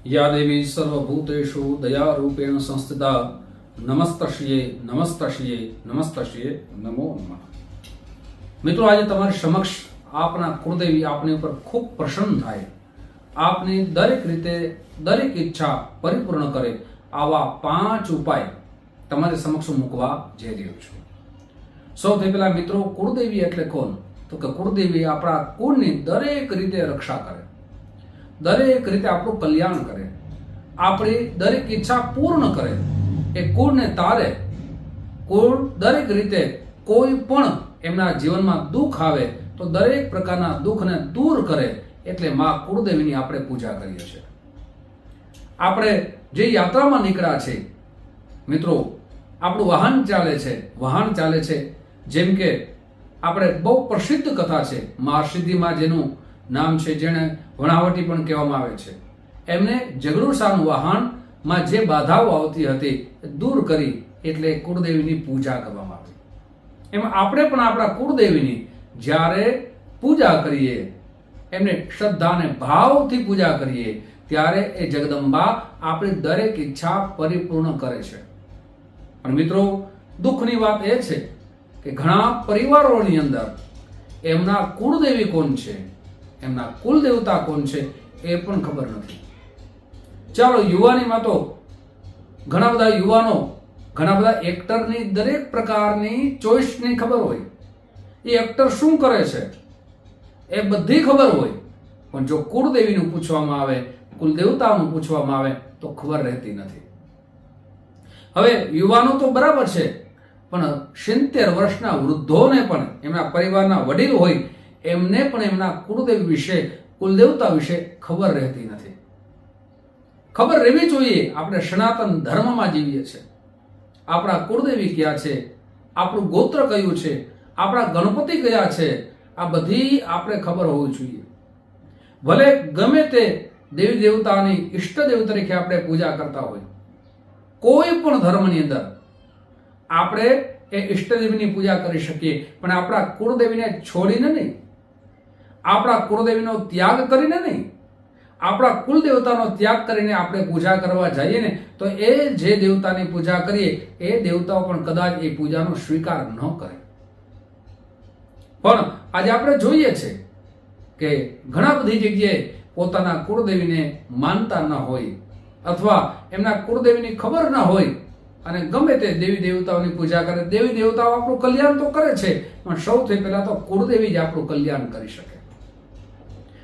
या देवी सर्वभूतेषु दयारूपेण संस्थिता नमस्तश्ये नमस्तश्ये नमस्तश्ये नमो नमः। મિત્રો, આજે તમારી સમક્ષ આપના કુળદેવી આપની ઉપર ખૂબ પ્રસન્ન થાય, આપની દરેક રીતે દરેક ઈચ્છા પરિપૂર્ણ કરે આવા 5 ઉપાય તમારી સમક્ષ મૂકવા જઈ રહ્યો છું। સૌથી પહેલા મિત્રો, કુળદેવી એટલે કોણ? તો કે કુળદેવી આપણા કુળની દરેક રીતે રક્ષા કરે, દરેક રીતે આપણું કલ્યાણ કરે, આપણી દરેક ઈચ્છા પૂર્ણ કરે, એ કુળને તારે, કુળ દરેક રીતે કોઈ પણ એમના જીવનમાં દુઃખ આવે તો દરેક પ્રકારના દુઃખને દૂર કરે, એટલે માં કુળદેવીની આપણે પૂજા કરીએ છીએ। આપણે જે યાત્રામાં નીકળ્યા છે મિત્રો, આપણું વાહન ચાલે છે, જેમ કે આપણે બહુ પ્રસિદ્ધ કથા છે મા સિદ્ધિમાં, જેનું નામ છે, જેને વણાવટી પણ કહેવામાં આવે છે, એમને જગડુશાનું વાહનમાં જે બાધાઓ આવતી હતી દૂર કરી, એટલે કુળદેવીની પૂજા કરવામાં આવી। એમ આપણે પણ આપણા કુળદેવીની જ્યારે પૂજા કરીએ, એમને શ્રદ્ધા અને ભાવથી પૂજા કરીએ, ત્યારે એ જગદંબા આપણી દરેક ઈચ્છા પરિપૂર્ણ કરે છે। પણ મિત્રો, દુઃખની વાત એ છે કે ઘણા પરિવારોની અંદર એમના કુળદેવી કોણ છે, એમના કુલદેવતા કોણ છે એ પણ ખબર નથી। ચાલો, યુવાનીમાં તો ઘણા બધા યુવાનો, ઘણા બધા એક્ટરની દરેક પ્રકારની ચોઈસની ખબર હોય, એ એક્ટર શું કરે છે એ બધી ખબર હોય, પણ જો કુળદેવીનું પૂછવામાં આવે, કુલદેવતાનું પૂછવામાં આવે તો ખબર રહેતી નથી। હવે યુવાનો તો બરાબર છે, પણ 70 વર્ષના વૃદ્ધોને પણ, એમના પરિવારના વડીલ હોય, એમને પણ એમના કુળદેવી વિશે, કુલદેવતા વિશે ખબર રહેતી નથી। ખબર રહેવી જોઈએ। આપણે સનાતન ધર્મમાં જીવીએ છીએ, આપણા કુળદેવી ક્યાં છે, આપણું ગોત્ર કયું છે, આપણા ગણપતિ કયા છે, આ બધી આપણે ખબર હોવી જોઈએ। ભલે ગમે તે દેવી દેવતાની ઈષ્ટદેવ તરીકે આપણે પૂજા કરતા હોય, કોઈ પણ ધર્મની અંદર આપણે એ ઈષ્ટદેવીની પૂજા કરી શકીએ, પણ આપણા કુળદેવીને છોડીને નહીં, આપણા કુળદેવીનો ત્યાગ કરીને નહીં, આપણા કુલદેવતાનો ત્યાગ કરીને આપણે પૂજા કરવા જઈએ ને, તો એ જે દેવતાની પૂજા કરીએ એ દેવતાઓ પણ કદાચ એ પૂજાનો સ્વીકાર ન કરે। પણ આજે આપણે જોઈએ છે કે ઘણા બધી જગ્યાએ પોતાના કુળદેવીને માનતા ન હોય, અથવા એમના કુળદેવીની ખબર ન હોય, અને ગમે તે દેવી દેવતાઓની પૂજા કરે। દેવી દેવતાઓ આપણું કલ્યાણ તો કરે છે, પણ સૌથી પહેલા તો કુળદેવી જ આપણું કલ્યાણ કરી શકે।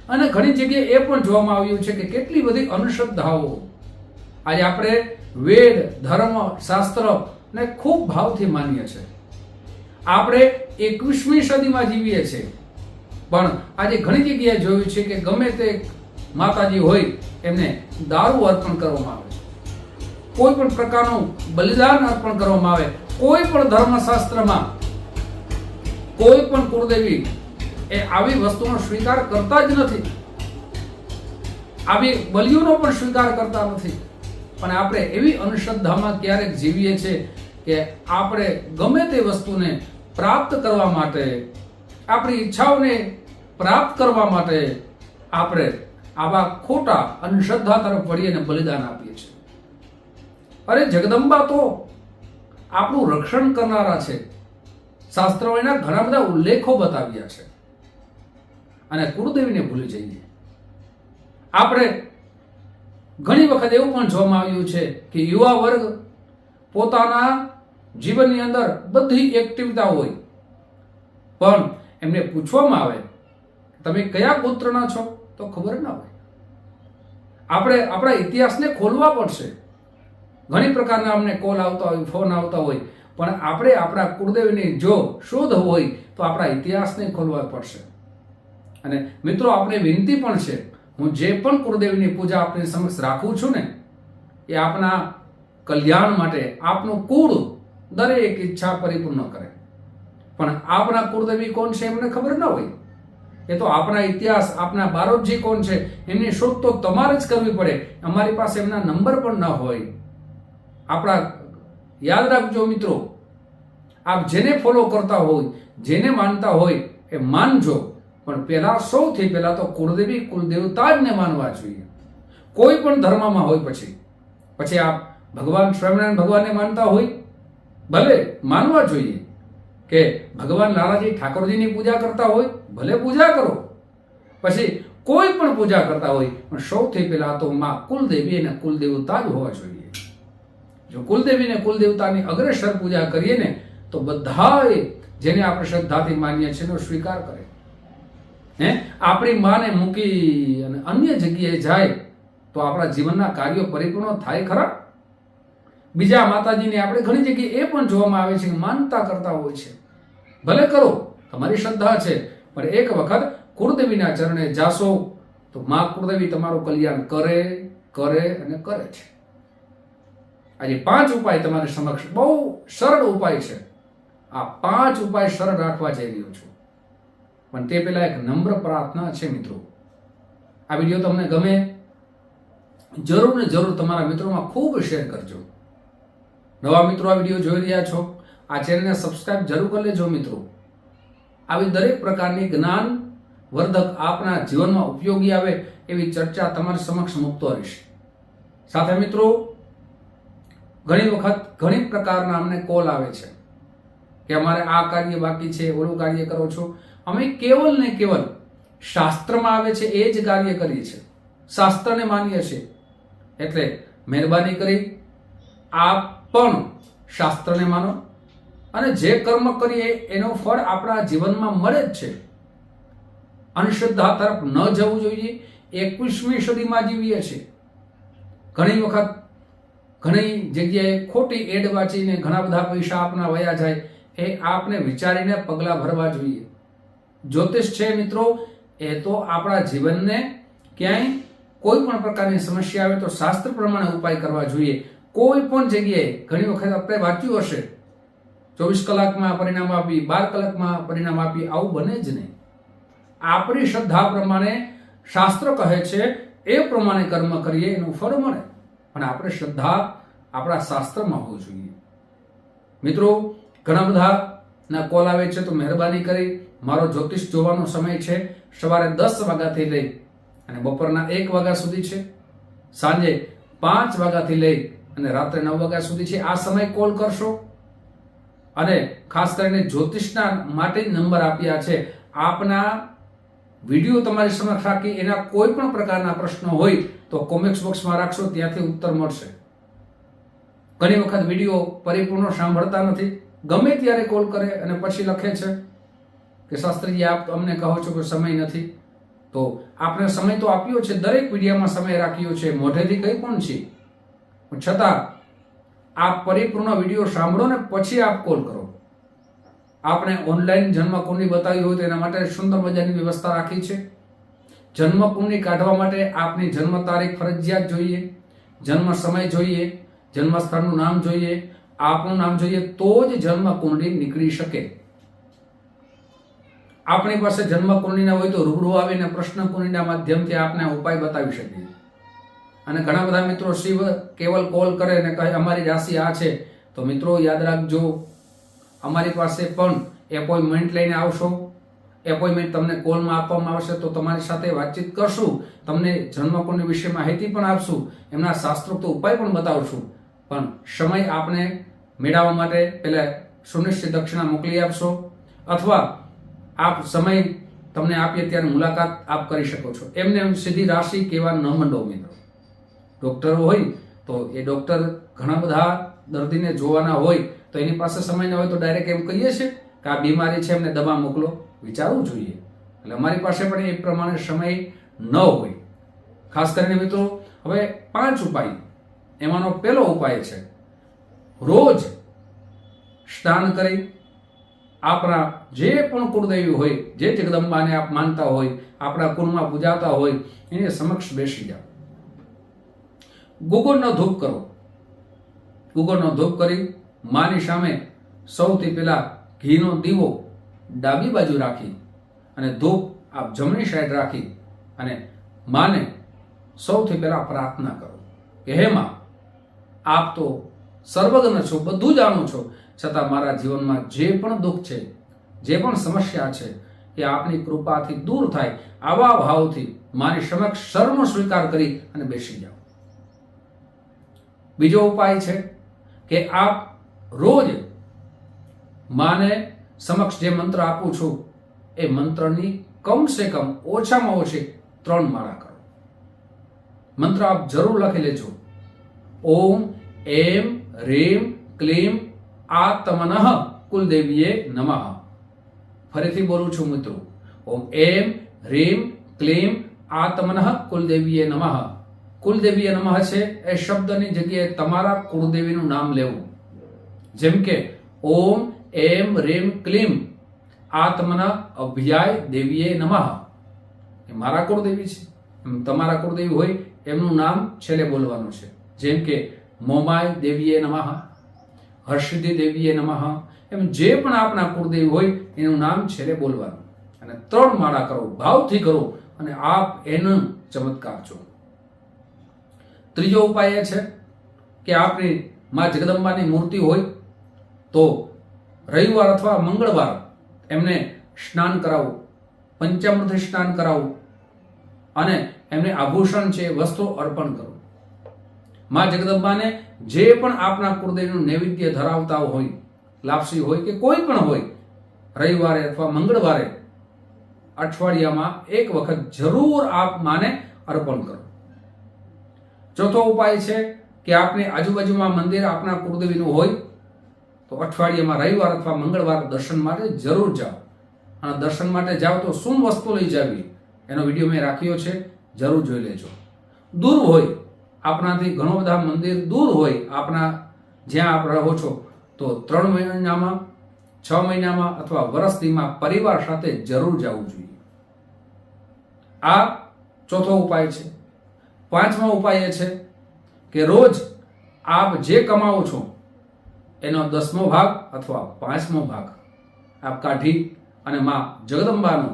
અને ઘણી જગ્યાએ એ પણ જોવામાં આવ્યું છે કે કેટલી બધી અંધશ્રદ્ધાઓ, આજે આપણે વેદ, ધર્મ, શાસ્ત્ર ને ખૂબ ભાવથી માનીએ છીએ। આપણે 21મી સદીમાં જીવીએ છીએ, પણ આજે ઘણી જગ્યાએ જોયું છે કે ગમે તે માતાજી હોય, એમને દારૂ અર્પણ કરવામાં આવે, કોઈ પણ પ્રકારનું બલિદાન અર્પણ કરવામાં આવે। કોઈ પણ ધર્મશાસ્ત્રમાં કોઈ પણ કુળદેવી એ આવી વસ્તુનો સ્વીકાર કરતા જ નથી, આવી બલિઓનો પણ સ્વીકાર કરતા નથી। પણ આપણે એવી અંધશ્રદ્ધામાં ક્યારેક જીવીએ છીએ કે આપણે ગમે તે વસ્તુને પ્રાપ્ત કરવા માટે, આપણી ઈચ્છાઓને પ્રાપ્ત કરવા માટે આપણે આવા ખોટા અંધશ્રદ્ધા તરફ વળીએ અને બલિદાન આપીએ છીએ। અરે જગદંબા તો આપણું રક્ષણ કરનારા છે, શાસ્ત્રોએ એના ઘણા બધા ઉલ્લેખો બતાવ્યા છે, અને કુળદેવીને ભૂલી જઈએ। આપણે ઘણી વખત એવું પણ જોવામાં આવ્યું છે કે યુવા વર્ગ પોતાના જીવનની અંદર બધી એક્ટિવિટા હોય, પણ એમને પૂછવામાં આવે તમે કયા ગોત્રના છો તો ખબર ના હોય। આપણે આપણા ઇતિહાસને ખોલવા પડશે। ઘણી પ્રકારના અમને કોલ આવતા હોય, ફોન આવતા હોય, પણ આપણે આપણા કુળદેવીની જો શોધ હોય તો આપણા ઇતિહાસને ખોલવા પડશે। અને મિત્રો, આપણે વિનંતી પણ છે, હું જે પણ કુળદેવીની પૂજા આપની સમક્ષ રાખું છું ને, એ આપના કલ્યાણ માટે, આપનું કુળ દરેક ઈચ્છા પરિપૂર્ણ કરે। પણ આપણા કુળદેવી કોણ છે એમને ખબર ન હોય, એ તો આપણા ઇતિહાસ, આપના બારોટજી કોણ છે એમની શોધ તો તમારે જ કરવી પડે। અમારી પાસે એમના નંબર પણ ન હોય। આપણા યાદ રાખજો મિત્રો, આપ જેને ફોલો કરતા હોય, જેને માનતા હોય એ માનજો, પણ પહેલા સૌથી પહેલા તો કુળદેવી કુલદેવતા જ ને માનવા જોઈએ। કોઈ પણ ધર્મમાં હોય, પછી આપ ભગવાન સ્વામિનારાયણ ભગવાનને માનતા હોય, ભલે માનવા જોઈએ. કે ભગવાન લાલાજી ઠાકોરજીની પૂજા કરતા હોય, ભલે પૂજા કરો. પછી કોઈ પણ પૂજા કરતા હોય, પણ સૌથી પહેલા તો માં કુલદેવી અને કુલદેવતા જ હોવા જોઈએ. જો કુલદેવી અને કુલદેવતાની અગ્રેસર પૂજા કરીએ ને તો બધાએ જેને આપણે શ્રદ્ધાથી માનીએ છીએ એનો સ્વીકાર કરે. આપણી માને મૂકી અને અન્ય જગ્યાએ જાય તો આપણા જીવનના કાર્યો પરિપૂર્ણ થાય ખરા? બીજા માતાજીને આપણે ઘણી જગ્યાએ એ પણ જોવામાં આવે છે કે માનતા કરતા હોય છે. ભલે કરો, તમારી શ્રદ્ધા છે, પણ એક વખત કુળદેવીના ચરણે જાશો તો માં કુળદેવી તમારું કલ્યાણ કરે અને કરે છે. આજે 5 ઉપાય તમારી સમક્ષ બહુ સરળ ઉપાય છે. આ 5 ઉપાય સરળ રાખવા જઈ રહ્યો છું, પણ તે પહેલા એક નમ્ર પ્રાર્થના છે મિત્રો, આ વિડીયો તમને ગમે જરૂર ને જરૂર તમારા મિત્રોમાં ખૂબ શેર કરજો. નવા મિત્રો આ વિડીયો જોઈ રહ્યા છો, આ ચેનલને સબસ્ક્રાઇબ જરૂર કરી લેજો મિત્રો. આવી દરેક પ્રકારની જ્ઞાન વર્ધક આપના જીવનમાં ઉપયોગી આવે એવી ચર્ચા તમારી સમક્ષ મૂકતો રહીશ. સાથે મિત્રો, ઘણી વખત ઘણી પ્રકારના અમને કોલ આવે છે કે અમારે આ કાર્ય બાકી છે, ઓલું કાર્ય કરો છો. અમે કેવલ ને કેવલ શાસ્ત્રમાં આવે છે એ જ કાર્ય કરીએ છીએ, શાસ્ત્રને માનીએ છીએ. એટલે મહેરબાની કરી આપ પણ શાસ્ત્રને માનો અને જે કર્મ કરીએ એનો ફળ આપણા જીવનમાં મળે જ છે. અંધશ્રદ્ધા તરફ ન જવું જોઈએ. 21મી સદીમાં જીવીએ છીએ. ઘણી વખત ઘણી જગ્યાએ ખોટી એડ વાંચીને ઘણા બધા પૈસા આપના વયા જાય, એ આપને વિચારીને પગલાં ભરવા જોઈએ. જ્યોતિષ છે મિત્રો, એ તો આપણા જીવનને ક્યાંય કોઈ પણ પ્રકારની સમસ્યા આવે તો શાસ્ત્ર પ્રમાણે ઉપાય કરવા જોઈએ. કોઈ પણ જગ્યાએ ઘણી વખત આપણે વાંચ્યું હશે 24 કલાકમાં પરિણામ આપી, 12 કલાકમાં પરિણામ આપી, આવું બને જ નહીં. આપણી શ્રદ્ધા પ્રમાણે શાસ્ત્ર કહે છે એ પ્રમાણે કર્મ કરીએ એનું ફળ મળે, પણ આપણે શ્રદ્ધા આપણા શાસ્ત્રમાં હોવું જોઈએ. મિત્રો, ઘણા બધા ના કોલ આવે છે, તો મહેરબાની કરી મારો જ્યોતિષ જોવાનો સમય છે સવારે 10 વાગ્યાથી લઈ અને બપોરના 1 વાગ્યા સુધી છે, સાંજે 5 વાગ્યાથી લઈ અને રાત્રે 9 વાગ્યા સુધી છે. આ સમય કોલ કરશો. અને ખાસ કરીને જ્યોતિષના માટે નંબર આપ્યા છે. આપના વિડીયો તમારી સમક્ષ રાખી એના કોઈ પણ પ્રકારના પ્રશ્નો હોય તો કોમેન્ટ બોક્સમાં રાખશો, ત્યાંથી ઉત્તર મળશે. ઘણી વખત વિડીયો પરિપૂર્ણ સાંભળતા નથી, ગમે ત્યારે કોલ કરે અને પછી લખે છે કે શાસ્ત્રીજી આપ અમને કહો છો કે સમય નથી. તો આપણે સમય તો આપ્યો છે, દરેક વિડીયોમાં સમય રાખ્યો છે, મોઢેથી કંઈ પણ છે, પણ છતાં આપ પરિપૂર્ણ વિડીયો સાંભળો ને પછી આપ કોલ કરો. આપણે ઓનલાઈન જન્મકુંડલી બતાવી હોય તો એના માટે સુંદર મજાની વ્યવસ્થા રાખી છે. જન્મકુંડલી કાઢવા માટે આપની જન્મ તારીખ ફરજિયાત જોઈએ, જન્મ સમય જોઈએ, જન્મ સ્થળનું નામ જોઈએ, આપનું નામ જોઈએ, તો જ જન્મકુંડલી નીકળી શકે. આપણી પાસે જન્મકુંડલીના હોય તો રૂબરૂ આવીને પ્રશ્ન કુંડલીના માધ્યમથી આપને ઉપાય બતાવી શકીએ. અને ઘણા બધા મિત્રો શિવ કેવલ કોલ કરે અને કહે અમારી રાશિ આ છે, તો મિત્રો યાદ રાખજો, અમારી પાસે પણ એપોઇન્ટમેન્ટ લઈને આવશો. એપોઇન્ટમેન્ટ તમને કોલમાં આપવામાં આવશે, તો તમારી સાથે વાતચીત કરશું, તમને જન્મકુંડલી વિશે માહિતી પણ આપશું, એમના શાસ્ત્રોક્ત ઉપાય પણ બતાવશું. પણ સમય આપને મેળવવા માટે પહેલા સુનિશ્ચિત દક્ષિણા મોકલી આપશો, અથવા આપ સમય તમને આપીએ ત્યારે મુલાકાત આપ કરી શકો છો. એમને સીધી રાશિ કહેવા ન મંડો મિત્રો. ડોક્ટર હોય તો એ ડોક્ટર ઘણા બધા દર્દીને જોવાના હોય તો એની પાસે સમય ન હોય તો ડાયરેક્ટ એમ કહીએ છીએ કે આ બીમારી છે, એમને દવા મોકલો. વિચારવું જોઈએ. એટલે અમારી પાસે પણ એ પ્રમાણે સમય ન હોય. ખાસ કરીને મિત્રો, હવે 5 ઉપાય, એમાંનો પહેલો ઉપાય છે રોજ સ્નાન કરી આપણા જે પણ કુળદેવી હોય, જે જગદંબાને આપ માનતા હોય, આપણા કુળમાં પૂજાતા હોય, એની સમક્ષ બેસી જાઓ. ગુગળનો ધૂપ કરો. ગુગળનો ધૂપ કરી માની સામે સૌથી પહેલા ઘીનો દીવો ડાબી બાજુ રાખી અને ધૂપ આપ જમણી સાઈડ રાખી અને માને સૌથી પહેલા પ્રાર્થના કરો કે હે માં, આપ તો સર્વજ્ઞ છો, બધું જાણો છો, છતાં મારા જીવનમાં જે પણ દુઃખ છે, જે પણ સમસ્યા છે, એ આપની કૃપાથી દૂર થાય, આવા ભાવથી મારી સમક્ષ સર્વ સ્વીકાર કરી અને બેસી જાઓ. બીજો ઉપાય છે કે આપ રોજ માને સમક્ષ જે મંત્ર આપું છું એ મંત્રની કમસે કમ ઓછામાં ઓછી 3 માળા કરો. મંત્ર આપ જરૂર લખી લેજો. ઓમ એમ રીમ ક્લીમ આત્મનઃ કુલદેવીએ નમઃ. ફરીથી બોલું છું મિત્રો. ઓમ એમ રીમ ક્લીમ આત્મનઃ કુલદેવીએ નમઃ. કુલદેવીએ નમઃ છે એ શબ્દની જગ્યાએ તમારા કુળદેવીનું નામ લેવું. જેમ કે ઓમ એમ રીમ ક્લીમ આત્મન અભ્યાય દેવીએ નમઃ, એ મારા કુળદેવી છે. એમ તમારા કુળદેવી હોય એમનું નામ છેલ્લે બોલવાનું છે. જેમ કે મોમાય દેવીએ નમઃ, હર્ષિદી દેવીએ નમઃ, એમ જે પણ આપના કુળદેવી હોય એનું નામ છેલ્લે બોલવાનું. અને 3 માળા કરો, ભાવથી કરો અને આપ એનો ચમત્કાર છો. ત્રીજો ઉપાય એ છે કે આપની માં જગદંબાની મૂર્તિ હોય તો રવિવાર અથવા મંગળવાર એમને સ્નાન કરાવવું, પંચામૃતથી સ્નાન કરાવવું અને એમને આભૂષણ છે વસ્ત્રો અર્પણ કરવું. માં જગદંબાને જે પણ આપના કુળદેવીનું નૈવેદ્ય ધરાવતા હોય, લાપસી હોય કે કોઈ પણ હોય, રવિવારે અથવા મંગળવારે અઠવાડિયામાં એક વખત જરૂર આપ માને અર્પણ કરો. ચોથો ઉપાય છે કે આપની આજુબાજુમાં મંદિર આપના કુળદેવીનું હોય તો અઠવાડિયામાં રવિવાર અથવા મંગળવાર દર્શન માટે જરૂર જાઓ. અને દર્શન માટે જાઓ તો શું વસ્તુ લઈ જાવી એનો વિડીયો મેં રાખ્યો છે, જરૂર જોઈ લેજો. દૂર હોય આપણાથી ઘણો બધા મંદિર દૂર હોય આપણા જ્યાં આપ રહો છો તો 3 મહિનામાં, 6 મહિનામાં અથવા વર્ષદીમાં પરિવાર સાથે જરૂર જવું જોઈએ. આ ચોથો ઉપાય છે. 5મો ઉપાય એ છે કે રોજ આપ જે કમાવો છો એનો 10મો ભાગ અથવા 5મો ભાગ આપ કાઢી અને માં જગદંબાનો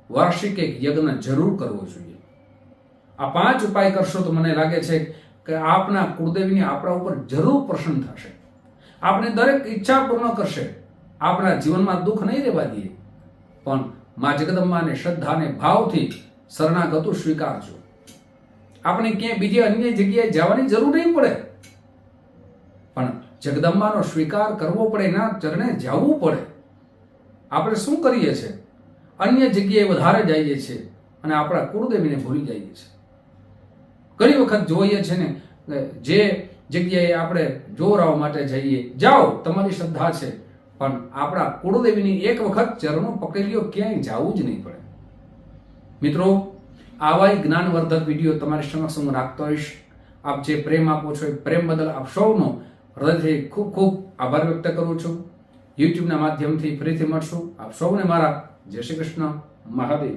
વાર્ષિક એક યજ્ઞ જરૂર કરવો જોઈએ. આ 5 ઉપાય કરશો તો મને લાગે છે કે આપના કુળદેવીની આપણા ઉપર જરૂર પ્રસન્ન થશે. આપની દરેક ઈચ્છા પૂર્ણ કરશે. આપણા જીવનમાં દુઃખ નહીં રહેવા દે, પણ માં જગદંબાને શ્રદ્ધાને ભાવથી શરણાગતું સ્વીકારજો. આપણે ક્યાંય બીજી અન્ય જગ્યાએ જવાની જરૂર નહીં પડે, પણ જગદંબાનો સ્વીકાર કરવો પડે, એના ચરણે જવું પડે. આપણે શું કરીએ છીએ? અન્ય જગ્યાએ વધારે જઈએ છીએ અને આપણા કુળદેવીને ભૂલી જઈએ છીએ. ઘણી વખત જોઈએ છે ને, જે જગ્યાએ આપણે જોરાવા માટે જઈએ, જાઓ, તમારી શ્રદ્ધા છે, પણ આપણા કુળદેવીની એક વખત ચરણો પકડી લ્યો, ક્યાંય જવું જ નહીં પડે. મિત્રો, આવા જ્ઞાનવર્ધક વિડીયો તમારી સમક્ષ હું રાખતો રહીશ. આપ જે પ્રેમ આપો છો એ પ્રેમ બદલ આપ સૌનો હૃદયથી ખૂબ ખૂબ આભાર વ્યક્ત કરું છું. યુટ્યુબના માધ્યમથી ફરીથી મળશું. આપ સૌને મારા જય શ્રી કૃષ્ણ, મહાદેવ.